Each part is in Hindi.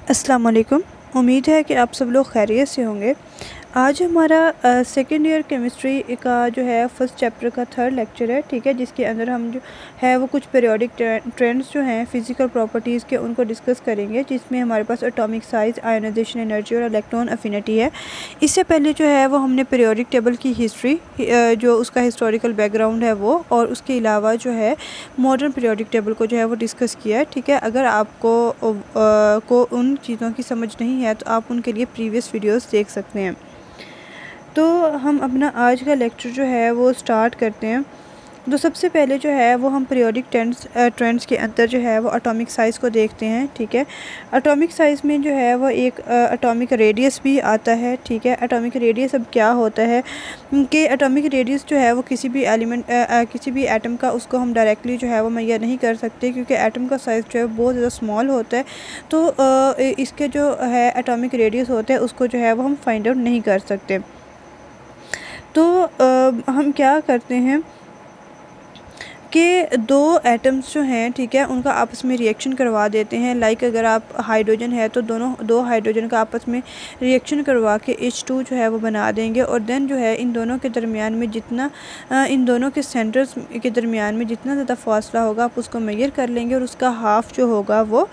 अस्सलाम वालेकुम। उम्मीद है कि आप सब लोग खैरियत से होंगे। आज हमारा सेकेंड ईयर केमिस्ट्री का जो है फर्स्ट चैप्टर का थर्ड लेक्चर है, ठीक है, जिसके अंदर हम जो है वो कुछ पीरियोडिक ट्रेंड्स जो हैं फ़िज़िकल प्रॉपर्टीज़ के उनको डिस्कस करेंगे, जिसमें हमारे पास एटॉमिक साइज़, आयोनाइजेशन एनर्जी और इलेक्ट्रॉन अफिनिटी है। इससे पहले जो है वो हमने पीरियोडिक टेबल की हिस्ट्री, जो उसका हिस्टोरिकल बैकग्राउंड है वो, और उसके अलावा जो है मॉडर्न पीरियोडिक टेबल को जो है वो डिस्कस किया है, ठीक है। अगर आपको उन चीज़ों की समझ नहीं है तो आप उनके लिए प्रीवियस वीडियोस देख सकते हैं। तो हम अपना आज का लेक्चर जो है वो स्टार्ट करते हैं। तो सबसे पहले जो है वो हम पीरियोडिक ट्रेंड्स के अंदर जो है वो एटॉमिक साइज़ को देखते हैं, ठीक है। एटॉमिक साइज़ में जो है वो एक एटॉमिक रेडियस भी आता है, ठीक है। एटॉमिक रेडियस अब क्या होता है कि एटॉमिक रेडियस जो है वो किसी भी किसी भी एटम का उसको हम डायरेक्टली जो है वो मुहैया नहीं कर सकते, क्योंकि एटम का साइज़ जो है बहुत ज़्यादा स्मॉल होता है। तो इसके जो है एटॉमिक रेडियस होता है उसको जो है वो हम फाइंड आउट नहीं कर सकते। तो हम क्या करते हैं कि दो एटम्स जो हैं, ठीक है, उनका आपस में रिएक्शन करवा देते हैं। लाइक अगर आप हाइड्रोजन है तो दो हाइड्रोजन का आपस में रिएक्शन करवा के H2 जो है वो बना देंगे, और देन जो है इन दोनों के दरमियान में जितना इन दोनों के सेंटर्स के दरमियान में जितना ज़्यादा फासला होगा आप उसको मेजर कर लेंगे, और उसका हाफ जो होगा वो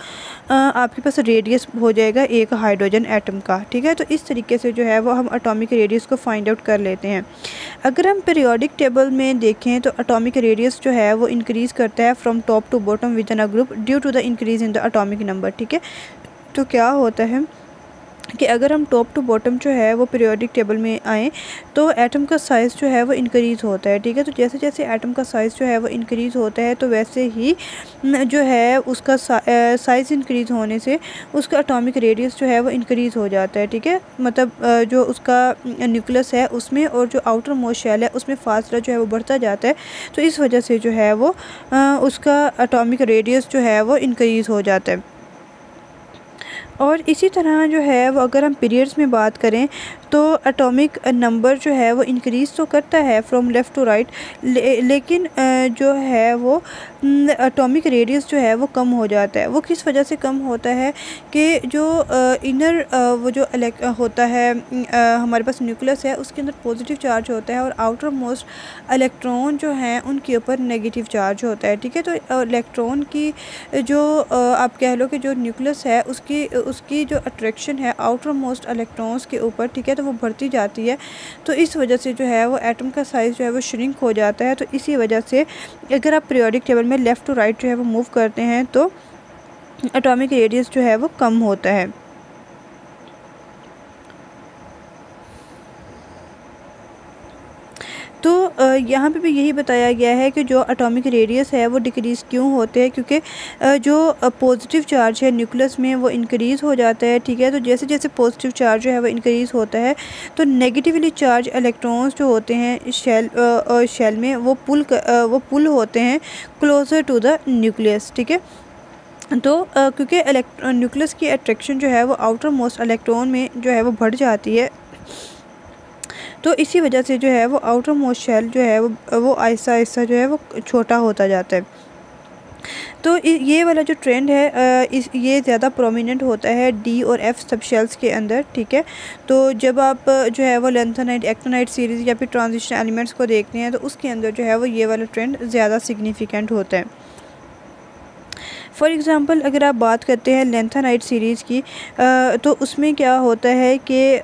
आपके पास रेडियस हो जाएगा एक हाइड्रोजन एटम का, ठीक है। तो इस तरीके से जो है वो हम एटॉमिक रेडियस को फाइंड आउट कर लेते हैं। अगर हम पीरियोडिक टेबल में देखें तो एटॉमिक रेडियस जो है वो इंक्रीज़ करता है from top to bottom within a group due to the increase in the atomic number, ठीक है। तो क्या होता है कि अगर हम टॉप टू बॉटम जो है वो पीरियोडिक टेबल में आएँ तो एटम का साइज़ जो है वो इंक्रीज़ होता है, ठीक है। तो जैसे जैसे एटम का साइज़ जो है वो इंक्रीज़ होता है तो वैसे ही जो है उसका साइज़ इंक्रीज़ होने से उसका एटॉमिक रेडियस जो है वो इंक्रीज़ हो जाता है, ठीक है। मतलब जो उसका न्यूक्लियस है उसमें और जो आउटर मोस्ट शेल है उसमें फासला जो है वो बढ़ता जाता है। तो इस वजह से जो है वो उसका एटॉमिक रेडियस जो है वो इंक्रीज़ हो जाता है। और इसी तरह जो है वो अगर हम पीरियड्स में बात करें तो एटॉमिक नंबर जो है वो इंक्रीज़ तो करता है फ्रॉम लेफ़्ट टू राइट, लेकिन जो है वो एटॉमिक रेडियस जो है वो कम हो जाता है। वो किस वजह से कम होता है कि जो इनर वो जो होता है हमारे पास न्यूक्लियस है उसके अंदर पॉजिटिव चार्ज होता है, और आउटर मोस्ट इलेक्ट्रॉन जो हैं उनके ऊपर नेगेटिव चार्ज होता है, ठीक है। तो इलेक्ट्रॉन की जो आप कह लो कि जो न्यूक्लियस है उसकी जो अट्रैक्शन है आउटर मोस्ट इलेक्ट्रॉन्स के ऊपर, ठीक है, तो वो बढ़ती जाती है। तो इस वजह से जो है वो एटम का साइज़ जो है वो श्रिंक हो जाता है। तो इसी वजह से अगर आप पीरियोडिक टेबल में लेफ़्ट टू राइट जो है वो मूव करते हैं तो एटॉमिक रेडियस जो है वो कम होता है। तो यहाँ पे भी यही बताया गया है कि जो एटॉमिक रेडियस है वो डिक्रीज़ क्यों होते हैं, क्योंकि जो पॉजिटिव चार्ज है न्यूक्लियस में वो इंक्रीज़ हो जाता है, ठीक है। तो जैसे जैसे पॉजिटिव चार्ज जो है वो इंक्रीज़ होता है तो नेगेटिवली चार्ज इलेक्ट्रॉन्स जो होते हैं शेल में वो पुल होते हैं क्लोज़र टू द न्यूक्लियस, ठीक है। तो क्योंकि न्यूक्लियस की अट्रैक्शन जो है वो आउटर मोस्ट इलेक्ट्रॉन में जो है वो बढ़ जाती है, तो इसी वजह से जो है वो आउटर मोस्ट शेल जो है वो आहिस्ता आहिस्ता जो है वो छोटा होता जाता है। तो ये वाला जो ट्रेंड है ये ज़्यादा प्रोमिनेंट होता है डी और एफ सब शेल्स के अंदर, ठीक है। तो जब आप जो है वो लैंथेनाइट एक्टिनाइट सीरीज़ या फिर ट्रांजिशन एलिमेंट्स को देखते हैं तो उसके अंदर जो है वो ये वाला ट्रेंड ज़्यादा सिग्निफिकेंट होता है। फॉर एग्ज़ाम्पल अगर आप बात करते हैं लैंथेनाइट सीरीज़ की तो उसमें क्या होता है कि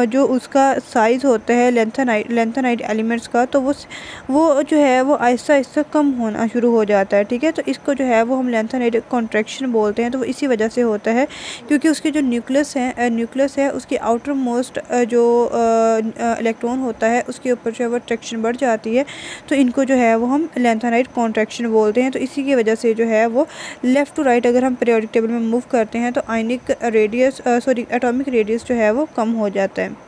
जो उसका साइज़ होता है लैंथेनाइट एलिमेंट्स का, तो वो जो है वो आहिस्ता आहिस्ता कम होना शुरू हो जाता है, ठीक है। तो इसको जो है वो हम लैंथेनाइट कॉन्ट्रैक्शन बोलते हैं। तो वो इसी वजह से होता है क्योंकि उसके जो न्यूक्लियस है उसकी आउटर मोस्ट जो इलेक्ट्रॉन होता है उसके ऊपर जो है वो अट्रैक्शन बढ़ जाती है। तो इनको जो है वो हम लैंथेनाइट कॉन्ट्रैक्शन बोलते हैं। तो इसी की वजह से जो है वो लेफ़्ट टू राइट अगर हम पीरियोडिक टेबल में मूव करते हैं तो एटॉमिक रेडियस जो है वो कम हो जाता है।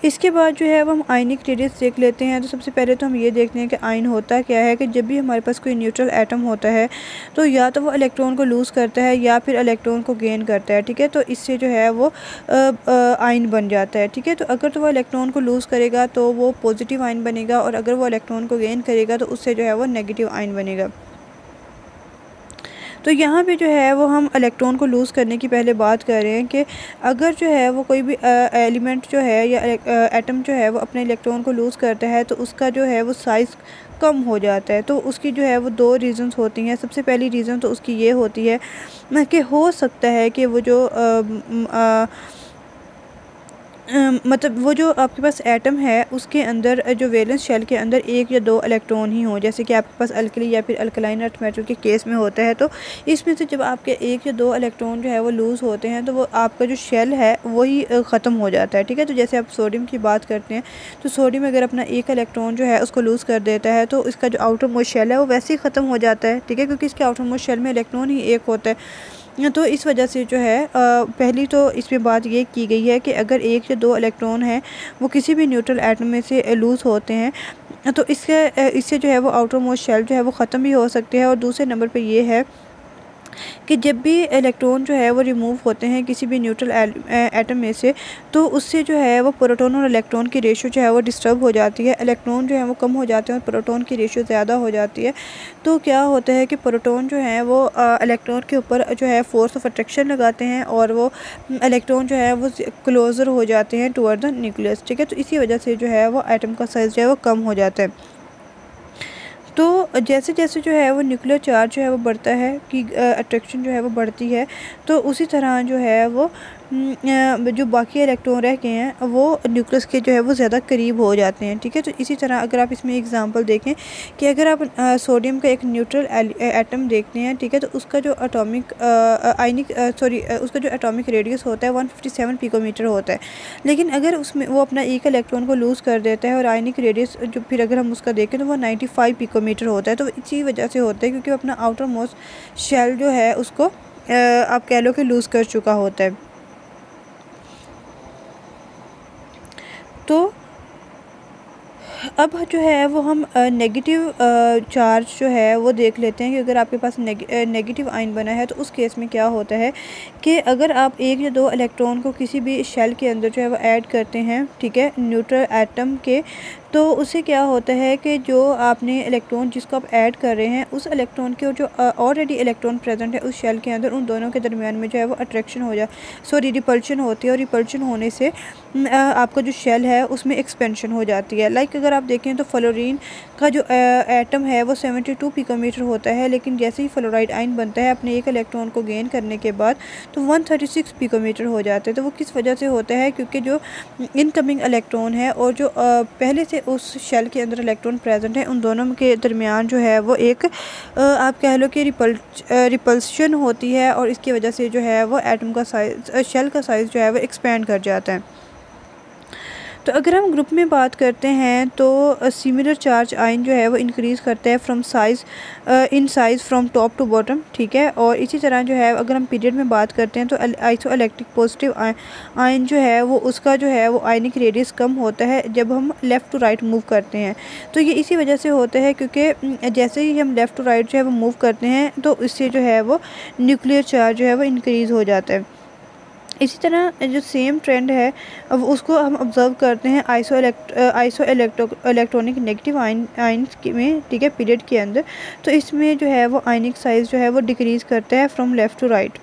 इसके बाद जो है वो हम आयनिक रेडियस देख लेते हैं। तो सबसे पहले तो हम ये देखते हैं कि आयन होता क्या है, कि जब भी हमारे पास कोई न्यूट्रल एटम होता है तो या तो वो इलेक्ट्रॉन को लूज़ करता है या फिर इलेक्ट्रॉन को गेन करता है, ठीक है। तो इससे जो है वो आयन बन जाता है, ठीक है। तो अगर तो वो इलेक्ट्रॉन को लूज़ करेगा तो वो पॉजिटिव आयन बनेगा, और अगर वो इलेक्ट्रॉन को गेन करेगा तो उससे जो है वो नेगेटिव आयन बनेगा। तो यहाँ पे जो है वो हम इलेक्ट्रॉन को लूज़ करने की पहले बात कर रहे हैं कि अगर जो है वो कोई भी एलिमेंट जो है या एटम जो है वो अपने इलेक्ट्रॉन को लूज़ करता है तो उसका जो है वो साइज़ कम हो जाता है। तो उसकी जो है वो दो रीज़न्स होती हैं। सबसे पहली रीज़न तो उसकी ये होती है कि हो सकता है कि वो जो मतलब वो जो आपके पास एटम है उसके अंदर जो वैलेंस शेल के अंदर एक या दो इलेक्ट्रॉन ही हों, जैसे कि आपके पास अल्कली या फिर अल्कलाइन अर्थ मेटल के केस में होता है। तो इसमें से जब आपके एक या दो इलेक्ट्रॉन जो है वो लूज़ होते हैं तो वो आपका जो शेल है वही ख़त्म हो जाता है, ठीक है। तो जैसे आप सोडियम की बात करते हैं तो सोडियम अगर अपना एक इलेक्ट्रॉन जो है उसको लूज़ कर देता है तो इसका जो आउटर मोस्ट शेल है वो वैसे ही ख़त्म हो जाता है, ठीक है, क्योंकि इसके आउटर मोस्ट शेल में इलेक्ट्रॉन ही एक होता है। तो इस वजह से जो है पहली तो इसमें बात ये की गई है कि अगर एक या दो इलेक्ट्रॉन हैं वो किसी भी न्यूट्रल एटम में से लूज़ होते हैं तो इससे जो है वो आउटर मोस्ट शेल जो है वो ख़त्म भी हो सकते हैं। और दूसरे नंबर पे ये है कि जब भी इलेक्ट्रॉन जो है वो रिमूव होते हैं किसी भी न्यूट्रल एटम में से तो उससे जो है वो प्रोटॉन और इलेक्ट्रॉन की रेशियो जो है वो डिस्टर्ब हो जाती है। इलेक्ट्रॉन जो है वो कम हो जाते हैं और प्रोटॉन की रेशियो ज़्यादा हो जाती है। तो क्या होता है कि प्रोटॉन जो है वो इलेक्ट्रॉन के ऊपर जो है फोर्स ऑफ अट्रैक्शन लगाते हैं और वो इलेक्ट्रॉन जो है वो क्लोज़र हो जाते हैं टुवर्ड द न्यूक्लियस, ठीक है। तो इसी वजह से जो है वो एटम का साइज़ जो है वो कम हो जाता है। तो जैसे जैसे जो है वो न्यूक्लियर चार्ज जो है वो बढ़ता है कि अट्रैक्शन जो है वो बढ़ती है तो उसी तरह जो है वो जो बाकी इलेक्ट्रॉन रह गए हैं वो न्यूक्लियस के जो है वो ज़्यादा करीब हो जाते हैं, ठीक है। तो इसी तरह अगर आप इसमें एग्जांपल देखें कि अगर आप सोडियम का एक न्यूट्रल एटम देखते हैं, ठीक है, तो उसका जो उसका जो एटॉमिक रेडियस होता है 157 पिकोमीटर होता है। लेकिन अगर उसमें वो अपना एक इलेक्ट्रॉन को लूज़ कर देता है और आयनिक रेडियस जो फिर अगर हम उसका देखें तो वो 95 पिकोमीटर होता है। तो इसी वजह से होता है क्योंकि अपना आउटर मोस्ट शेल जो है उसको आप कह लो कि लूज़ कर चुका होता है। तो अब जो है वो हम नेगेटिव चार्ज जो है वो देख लेते हैं कि अगर आपके पास नेगेटिव आयन बना है तो उस केस में क्या होता है कि अगर आप एक या दो इलेक्ट्रॉन को किसी भी शेल के अंदर जो है वो ऐड करते हैं, ठीक है, न्यूट्रल एटम के, तो उससे क्या होता है कि जो आपने इलेक्ट्रॉन जिसको आप ऐड कर रहे हैं उस इलेक्ट्रॉन के जो ऑलरेडी इलेक्ट्रॉन प्रेजेंट है उस शेल के अंदर उन दोनों के दरमियान में जो है वो अट्रैक्शन हो रिपल्शन होती है और रिपल्शन होने से आपका जो शेल है उसमें एक्सपेंशन हो जाती है। लाइक अगर आप देखें तो फ्लोरीन का जो एटम है वो 72 पिकोमीटर होता है, लेकिन जैसे ही फ्लोराइड आयन बनता है अपने एक इलेक्ट्रॉन को गेन करने के बाद तो 136 पिकोमीटर हो जाता है। तो वो किस वजह से होता है? क्योंकि जो इनकमिंग इलेक्ट्रॉन है और जो पहले से उस शेल के अंदर इलेक्ट्रॉन प्रेजेंट है उन दोनों के दरमियान जो है वो एक आप कह लो कि रिपल्शन होती है और इसकी वजह से जो है वो एटम का साइज़ शेल का साइज़ जो है वो एक्सपेंड कर जाता है। तो अगर हम ग्रुप में बात करते हैं तो सिमिलर चार्ज आयन जो है वो इंक्रीज़ करता है from size in size from top to bottom, ठीक है। और इसी तरह जो है अगर हम पीरियड में बात करते हैं तो आइसोइलेक्ट्रिक पॉजिटिव आयन जो है वो उसका जो है वो आयनिक रेडियस कम होता है जब हम लेफ़्ट टू राइट मूव करते हैं। तो ये इसी वजह से होता है क्योंकि जैसे ही हम लेफ़्ट टू राइट जो है वो मूव करते हैं तो इससे जो है वो न्यूक्लियर चार्ज जो है वो इंक्रीज़ हो जाता है। इसी तरह जो सेम ट्रेंड है अब उसको हम ऑब्ज़र्व करते हैं आइसो इलेक्ट्रॉनिक नेगेटिव आयन्स में, ठीक है, पीरियड के अंदर। तो इसमें जो है वो आयनिक साइज़ जो है वो डिक्रीज़ करता है फ्रॉम लेफ़्ट टू राइट।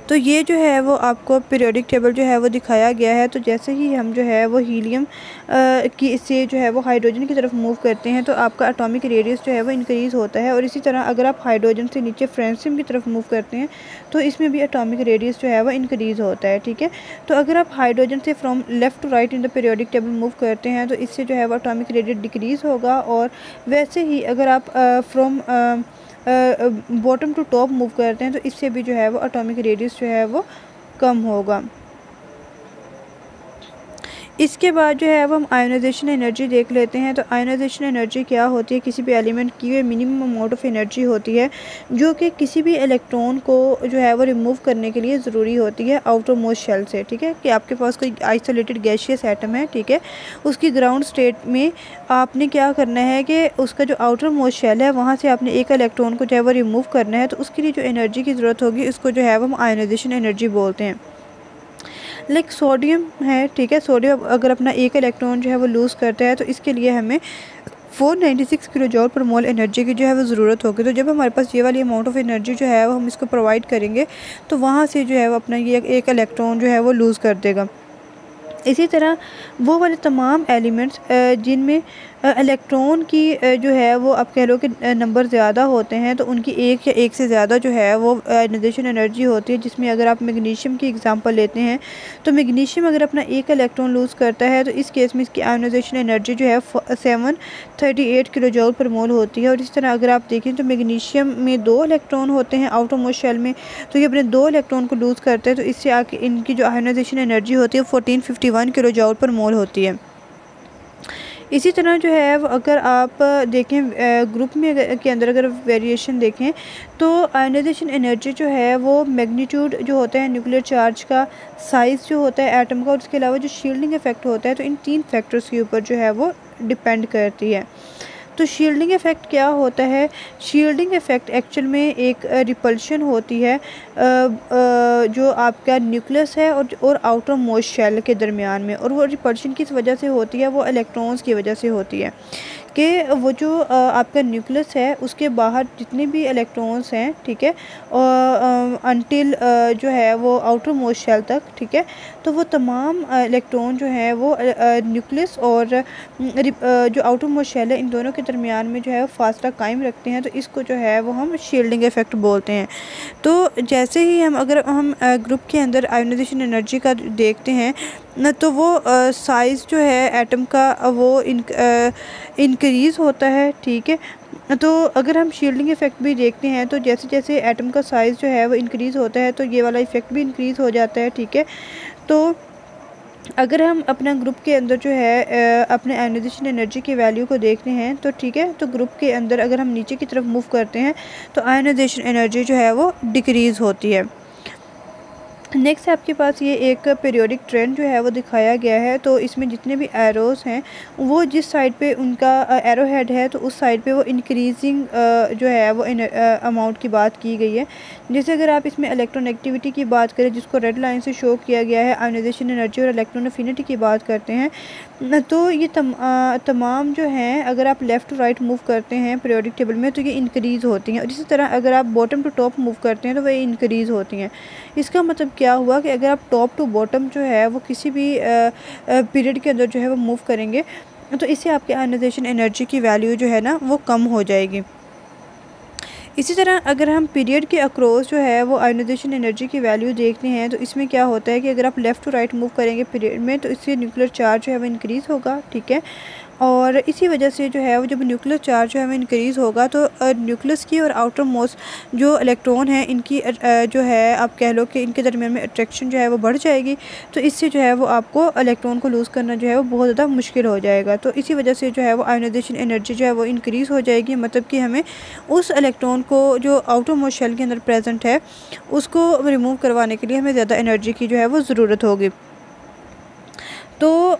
तो ये जो है वो आपको पीरियोडिक टेबल जो है वो दिखाया गया है। तो जैसे ही हम जो है वो हीलियम की इससे जो है वो हाइड्रोजन की तरफ मूव करते हैं तो आपका एटॉमिक रेडियस जो है वो इंक्रीज़ होता है। और इसी तरह अगर आप हाइड्रोजन से नीचे फ्रांसियम की तरफ मूव करते हैं तो इसमें भी एटॉमिक रेडियस जो है वो इंक्रीज़ होता है, ठीक है। तो अगर आप हाइड्रोजन से from left to right in the periodic table move करते हैं तो इससे जो है वो एटॉमिक रेडियस डिक्रीज़ होगा। और वैसे ही अगर आप from bottom to top move करते हैं तो इससे भी जो है वो एटॉमिक रेडियस जो है वो कम होगा। इसके बाद जो है वो हम आयोनाइजेशन एनर्जी देख लेते हैं। तो आयोनाइजेशन एनर्जी क्या होती है? किसी भी एलिमेंट की मिनिमम अमाउंट ऑफ एनर्जी होती है जो कि किसी भी इलेक्ट्रॉन को जो है वो रिमूव करने के लिए ज़रूरी होती है आउटर मोस्ट शेल से, ठीक है। कि आपके पास कोई आइसोलेटेड गैसियस एटम है, ठीक है, उसकी ग्राउंड स्टेट में आपने क्या करना है कि उसका जो आउटर मोस्ट शेल है वहाँ से आपने एक इलेक्ट्रॉन को जो है वो रिमूव करना है। तो उसके लिए जो एनर्जी की ज़रूरत होगी उसको जो है वो हम आयोनाइजेशन एनर्जी बोलते हैं। लाइक सोडियम है, ठीक है, सोडियम अगर अपना एक इलेक्ट्रॉन जो है वो लूज़ करता है तो इसके लिए हमें 496 किलो जॉल पर मोल एनर्जी की जो है वो ज़रूरत होगी। तो जब हमारे पास ये वाली अमाउंट ऑफ एनर्जी जो है वो हम इसको प्रोवाइड करेंगे तो वहाँ से जो है वो अपना ये एक इलेक्ट्रॉन जो है वो लूज़ कर देगा। इसी तरह वो वाले तमाम एलिमेंट्स जिनमें इलेक्ट्रॉन की जो है वो आप कह लो कि नंबर ज़्यादा होते हैं, तो उनकी एक या एक से ज़्यादा जो है वो आयनाइजेशन एनर्जी होती है। जिसमें अगर आप मैग्नीशियम की एग्जांपल लेते हैं तो मैग्नीशियम अगर अपना एक इलेक्ट्रॉन लूज़ करता है तो इस केस में इसकी आयनाइजेशन एनर्जी जो है 738 किलो जूल पर मोल होती है। और इस तरह अगर आप देखें तो मैग्नीशियम में 2 इलेक्ट्रॉन होते हैं आउटर मोस्ट शेल में, तो ये अपने 2 इलेक्ट्रॉन को लूज़ करते हैं, तो इससे आके इनकी जो आयनाइजेशन एनर्जी होती है 1451 किलो जूल पर मोल होती है। इसी तरह जो है अगर आप देखें ग्रुप में के अंदर अगर वेरिएशन देखें तो आयनाइजेशन एनर्जी जो है वो मैग्नीट्यूड जो होता है न्यूक्लियर चार्ज का, साइज़ जो होता है एटम का, और उसके अलावा जो शील्डिंग इफ़ेक्ट होता है, तो इन 3 फैक्टर्स के ऊपर जो है वो डिपेंड करती है। तो शील्डिंग इफ़ेक्ट क्या होता है? शील्डिंग इफ़ेक्ट एक्चुअल में एक रिपल्शन होती है जो आपका न्यूक्लियस है और आउटर मोस्ट शेल के दरमियान में, और वो रिपल्शन किस वजह से होती है? वो इलेक्ट्रॉन्स की वजह से होती है कि वो जो आपका न्यूक्लियस है उसके बाहर जितने भी इलेक्ट्रॉन्स हैं, ठीक है, अनटिल जो है वो आउटर मोस्ट शेल तक, ठीक है, तो वो तमाम इलेक्ट्रॉन जो है वो न्यूक्लियस और जो आउटर मोस्ट शेल है इन दोनों के दरमियान में जो है फासला कायम रखते हैं। तो इसको जो है वो हम शील्डिंग इफ़ेक्ट बोलते हैं। तो जैसे ही अगर हम ग्रुप के अंदर आयोनाइजेशन एनर्जी का देखते हैं न, तो वो साइज़ जो है एटम का वो इंक्रीज़ होता है, ठीक है। तो अगर हम शील्डिंग इफ़ेक्ट भी देखते हैं तो जैसे जैसे एटम का साइज़ जो है वो इंक्रीज़ होता है तो ये वाला इफ़ेक्ट भी इंक्रीज़ हो जाता है, ठीक है। तो अगर हम अपना ग्रुप के अंदर जो है अपने आयनाइजेशन एनर्जी की वैल्यू को देखते हैं तो ठीक है, तो ग्रुप के अंदर अगर हम नीचे की तरफ मूव करते हैं तो आयनाइजेशन एनर्जी जो है वो डिक्रीज़ होती है। नेक्स्ट आपके पास ये एक पीरियोडिक ट्रेंड जो है वो दिखाया गया है। तो इसमें जितने भी एरोज़ हैं वो जिस साइड पे उनका एरो हेड है तो उस साइड पे वो इंक्रीजिंग जो है वो अमाउंट की बात की गई है। जैसे अगर आप इसमें इलेक्ट्रॉन एक्टिविटी की बात करें जिसको रेड लाइन से शो किया गया है, आयनाइजेशन एनर्जी और इलेक्ट्रॉन अफिनिटी की बात करते हैं, तो ये तमाम जो हैं अगर आप लेफ़्ट टू राइट मूव करते हैं पीरियोडिक टेबल में तो ये इंक्रीज़ होती हैं, और इसी तरह अगर आप बॉटम टू टॉप मूव करते हैं तो वह इंक्रीज़ होती हैं। इसका मतलब क्या हुआ कि अगर आप टॉप टू बॉटम जो है वो किसी भी पीरियड के अंदर जो है वो मूव करेंगे तो इससे आपके आयनाइजेशन एनर्जी की वैल्यू जो है ना वो कम हो जाएगी। इसी तरह अगर हम पीरियड के अक्रॉस जो है वो आयनाइजेशन एनर्जी की वैल्यू देखते हैं तो इसमें क्या होता है कि अगर आप लेफ़्ट टू राइट मूव करेंगे पीरियड में तो इससे न्यूक्लियर चार्ज जो है वो इंक्रीज़ होगा, ठीक है। और इसी वजह से जो है वो जब न्यूक्लियर चार्ज जो है वो इंक्रीज़ होगा तो न्यूक्लियस की और आउटर मोस्ट जो इलेक्ट्रॉन है इनकी जो है आप कह लो कि इनके दरमियान में अट्रैक्शन जो है वो बढ़ जाएगी। तो इससे जो है वो आपको इलेक्ट्रॉन को लूज़ करना जो है वो बहुत ज़्यादा मुश्किल हो जाएगा। तो इसी वजह से जो है वो आयनाइजेशन एनर्जी जो है वो इंक्रीज़ हो जाएगी, मतलब कि हमें उस इलेक्ट्रॉन को जो आउटर मोस्ट शेल के अंदर प्रेजेंट है उसको रिमूव करवाने के लिए हमें ज़्यादा एनर्जी की जो है वो ज़रूरत होगी। तो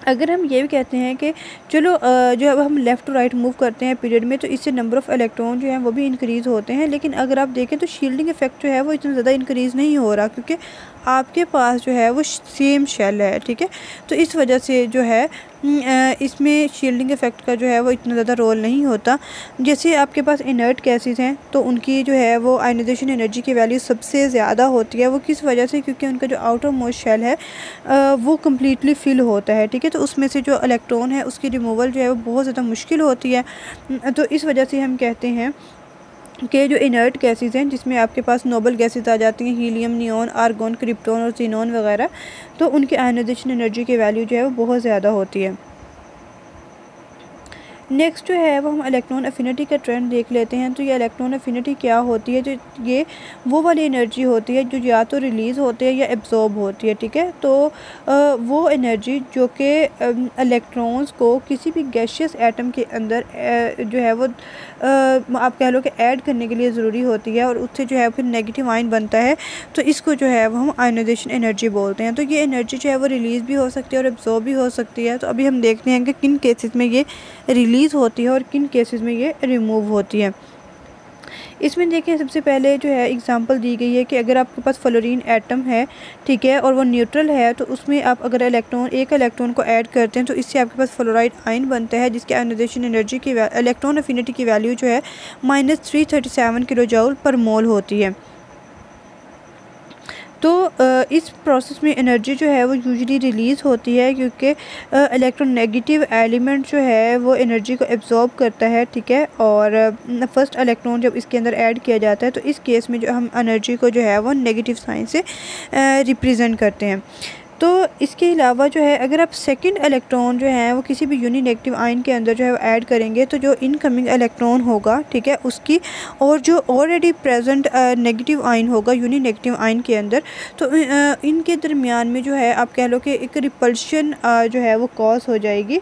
अगर हम ये भी कहते हैं कि चलो जो अब हम लेफ़्ट टू राइट मूव करते हैं पीरियड में तो इससे नंबर ऑफ़ इलेक्ट्रॉन जो हैं वो भी इंक्रीज़ होते हैं, लेकिन अगर आप देखें तो शील्डिंग इफ़ेक्ट जो है वो इतना ज़्यादा इंक्रीज़ नहीं हो रहा क्योंकि आपके पास जो है वो सेम शेल है, ठीक है। तो इस वजह से जो है इसमें शील्डिंग इफ़ेक्ट का जो है वो इतना ज़्यादा रोल नहीं होता। जैसे आपके पास इनर्ट गैसेस हैं तो उनकी जो है वो आयनाइजेशन एनर्जी की वैल्यू सबसे ज़्यादा होती है। वो किस वजह से? क्योंकि उनका जो आउटर मोस्ट शेल है वो कम्प्लीटली फिल होता है, ठीक है। तो उसमें से जो इलेक्ट्रॉन है उसकी रिमूवल जो है वो बहुत ज़्यादा मुश्किल होती है। तो इस वजह से हम कहते हैं कि जो इनर्ट गैसेस हैं जिसमें आपके पास नोबल गैसेस आ जाती हैं, हीलियम, नियॉन, आर्गॉन, क्रिप्टॉन और ज़ीनॉन वगैरह, तो उनकी आयनाइजेशन एनर्जी की वैल्यू जो है वो बहुत ज़्यादा होती है। नेक्स्ट जो है वो हम इलेक्ट्रॉन अफिनिटी का ट्रेंड देख लेते हैं। तो ये इलेक्ट्रॉन अफिनिटी क्या होती है? जो ये वो वाली एनर्जी होती है जो या तो रिलीज़ होती है या एब्जॉर्ब होती है, ठीक है। तो वो एनर्जी जो कि इलेक्ट्रॉन्स को किसी भी गैशियस एटम के अंदर जो है वो आप कह लो कि ऐड करने के लिए ज़रूरी होती है और उससे जो है फिर नेगेटिव आयन बनता है, तो इसको जो है वो हम आयनाइजेशन एनर्जी बोलते हैं। तो ये एनर्जी जो है वो रिलीज़ भी हो सकती है और एब्जॉर्ब भी हो सकती है। तो अभी हम देखते हैं कि किन केसेस में ये रिलीज़ होती है और किन केसेस में ये रिमूव होती है। इसमें देखें सबसे पहले जो है एग्जांपल दी गई है कि अगर आपके पास फ्लोरीन एटम है, ठीक है, और वो न्यूट्रल है, तो उसमें आप अगर एक इलेक्ट्रॉन को ऐड करते हैं तो इससे आपके पास फ्लोराइड आयन बनता है, जिसकी आयोनाइजेशन एनर्जी की इलेक्ट्रॉन अफिनिटी की वैल्यू जो है -337 किलो जूल पर मोल होती है। तो इस प्रोसेस में एनर्जी जो है वो यूजुअली रिलीज़ होती है, क्योंकि इलेक्ट्रोनेगेटिव एलिमेंट जो है वो एनर्जी को एब्जॉर्ब करता है, ठीक है। और फर्स्ट इलेक्ट्रॉन जब इसके अंदर ऐड किया जाता है तो इस केस में जो हम एनर्जी को जो है वो नेगेटिव साइन से रिप्रेजेंट करते हैं। तो इसके अलावा जो है अगर आप सेकंड इलेक्ट्रॉन जो है वो किसी भी यूनी नेगेटिव आयन के अंदर जो है वो ऐड करेंगे, तो जो इनकमिंग इलेक्ट्रॉन होगा, ठीक है, उसकी और जो ऑलरेडी प्रेजेंट नेगेटिव आयन होगा यूनी नेगेटिव आयन के अंदर, तो इनके दरमियान में जो है आप कह लो कि एक रिपल्शन जो है वो कॉज हो जाएगी।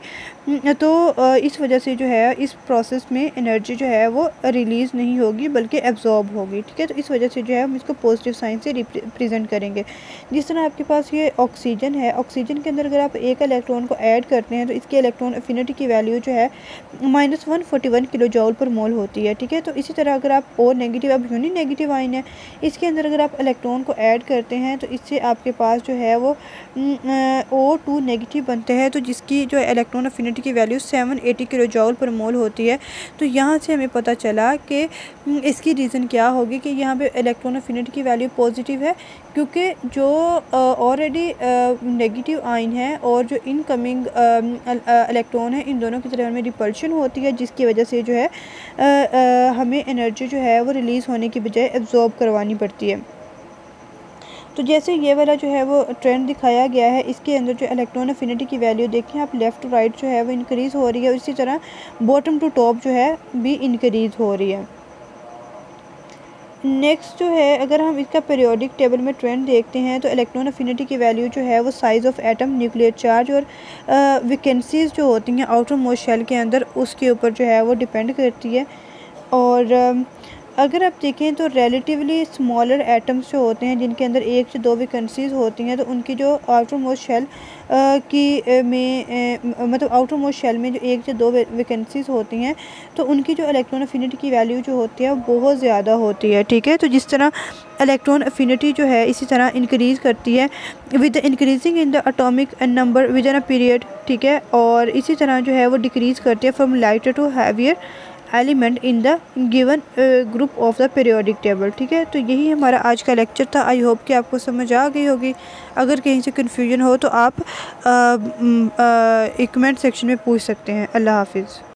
तो इस वजह से जो है इस प्रोसेस में एनर्जी जो है वो रिलीज़ नहीं होगी बल्कि एब्जॉर्ब होगी, ठीक है। तो इस वजह से जो है हम इसको पॉजिटिव साइन से रिप्रेजेंट करेंगे। जिस तरह आपके पास ये ऑक्सीजन है, ऑक्सीजन के अंदर अगर आप एक इलेक्ट्रॉन को ऐड करते हैं तो इसकी इलेक्ट्रॉन अफिनिटी की वैल्यू जो है -141 किलो जूल पर मोल होती है, ठीक है। तो इसी तरह अगर आप ओ नेगेटिव, अब यूनी नेगेटिव आयन है, इसके अंदर अगर आप इलेक्ट्रॉन को ऐड करते हैं तो इससे आपके पास जो है वो O2 नेगेटिव बनते हैं, तो जिसकी जो इलेक्ट्रॉन अफिनिटी की वैल्यू 780 किलो जूल पर मोल होती है। तो यहाँ से हमें पता चला कि इसकी रीज़न क्या होगी कि यहाँ पे इलेक्ट्रॉन अफिनिटी की वैल्यू पॉजिटिव है, क्योंकि जो ऑलरेडी नेगेटिव आयन है और जो इनकमिंग इलेक्ट्रॉन है, इन दोनों की तरफ में रिपल्शन होती है, जिसकी वजह से जो है हमें एनर्जी जो है वो रिलीज़ होने की बजाय एब्जॉर्ब करवानी पड़ती है। तो जैसे ये वाला जो है वो ट्रेंड दिखाया गया है, इसके अंदर जो इलेक्ट्रॉन अफिनिटी की वैल्यू देखें आप, लेफ़्ट टू राइट जो है वो इंक्रीज़ हो रही है, और इसी तरह बॉटम टू टॉप जो है भी इंक्रीज़ हो रही है। नेक्स्ट जो है अगर हम इसका पीरियोडिक टेबल में ट्रेंड देखते हैं तो इलेक्ट्रॉन अफिनिटी की वैल्यू जो है वो size of atom, nuclear charge और वैकेंसीज़ जो होती हैं आउटर मोस्ट शेल के अंदर, उसके ऊपर जो है वो डिपेंड करती है। और अगर आप देखें तो रिलेटिवली स्मॉलर एटम्स जो होते हैं, जिनके अंदर 1 से 2 वैकेंसीज़ होती हैं, तो उनकी जो आउटर मोस्ट शेल मतलब आउटर मोस्ट शेल में जो 1 से 2 वैकेंसीज़ होती हैं, तो उनकी जो इलेक्ट्रॉन अफिनिटी की वैल्यू जो होती है वो बहुत ज़्यादा होती है, ठीक है। तो जिस तरह इलेक्ट्रॉन अफिनिटी जो है इसी तरह इंक्रीज़ करती है with increasing in the atomic number with in a period, ठीक है। और इसी तरह जो है वो डिक्रीज़ करती है from lighter to heavier element in the given group of the periodic table, ठीक है। तो यही हमारा आज का लेक्चर था। आई होप कि आपको समझ आ गई होगी। अगर कहीं से कन्फ्यूजन हो तो आप एक कमेंट सेक्शन में पूछ सकते हैं। अल्लाह हाफिज़।